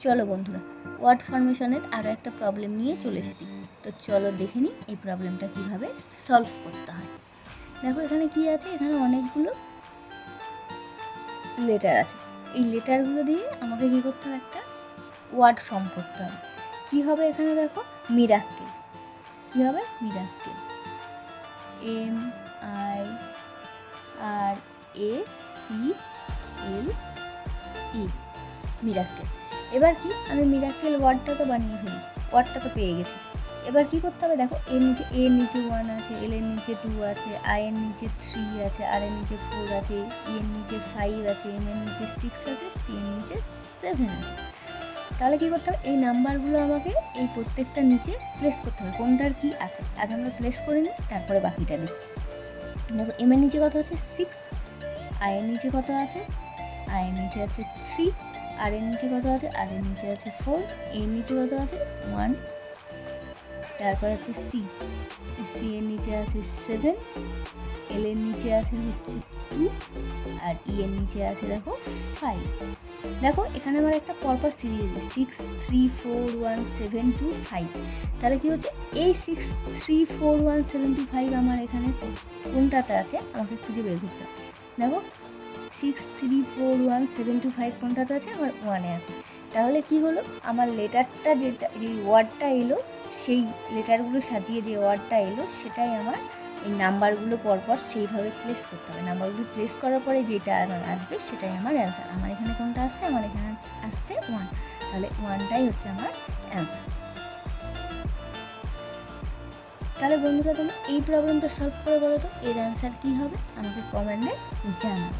চলো বন্ধুরা, ওয়ার্ড ফরমেশনের আরও একটা প্রবলেম নিয়ে চলে এসেছি। তো চলো দেখে নিই এই প্রবলেমটা কীভাবে সলভ করতে হয়। দেখো এখানে কি আছে, এখানে অনেকগুলো লেটার আছে। এই লেটারগুলো দিয়ে আমাকে কী করতে হবে, একটা ওয়ার্ড ফর্ম করতে হবে। কী হবে এখানে দেখো, মিরাক্কেল। কী হবে? মিরাক্কেল, MIRACLE, মিরাক্কেল। এবার কি, আমি মিরাক্কেল ওয়ার্ডটা তো বানিয়ে ফেলি, ওয়ার্ডটা তো পেয়ে গেছি। এবার কি করতে হবে, দেখো এর নিচে 1 আছে, এল এর নিচে 2 আছে, আই এর নিচে 3 আছে, আর এর নিচে 4 আছে, ই এর নিচে 5 আছে, এম এর নিচে 6 আছে, সি এর নিচে 7 আছে। তাহলে কী করতে হবে, এই নাম্বারগুলো আমাকে এই প্রত্যেকটা নিচে প্লেস করতে হবে, কোনটার কি আছে আগে আমরা প্লেস করে নিই, তারপরে বাকিটা দিচ্ছি। দেখো এম এর নিচে কত আছে 6, আই এর নিচে কত আছে, আই এর নিচে আছে 3, আর এর নিচে কত আছে, আর এর নিচে আছে 4, এর নিচে কত আছে 1, তারপর আছে সি এর নিচে আছে 7, এল এর নিচে আছে হচ্ছে 2, আর ই এর নিচে আছে দেখো 5। দেখো এখানে আমার একটা পরপর সিরিজ 6 3 4 1 7 2 5। তাহলে কি হচ্ছে, এই 6 3 4 1 7 2 5 আমার এখানে কোনটাতে আছে আমাকে খুঁজে বের করতে হবে। দেখো 6 3 4 1 7 2 5 কোনটাতে আছে, আমার 1-এ আছে। তাহলে কি হলো, আমার লেটারটা যেটা, যে ওয়ার্ডটা এলো, সেই লেটারগুলো সাজিয়ে যে ওয়ার্ডটা এলো সেটাই আমার এই নাম্বারগুলো পরপর সেইভাবে প্লেস করতে হবে। নাম্বারগুলো প্লেস করার পরে যেটা আমার আসবে সেটাই আমার অ্যান্সার। আমার এখানে কোনটা আসছে, আমার এখানে আসছে 1, তাহলে 1টাই হচ্ছে আমার অ্যান্সার। তাহলে বন্ধুরা, তোমরা এই প্রবলেমটা সলভ করে বলো তো এর অ্যান্সার কী হবে, আমাকে কমেন্টে জানাও।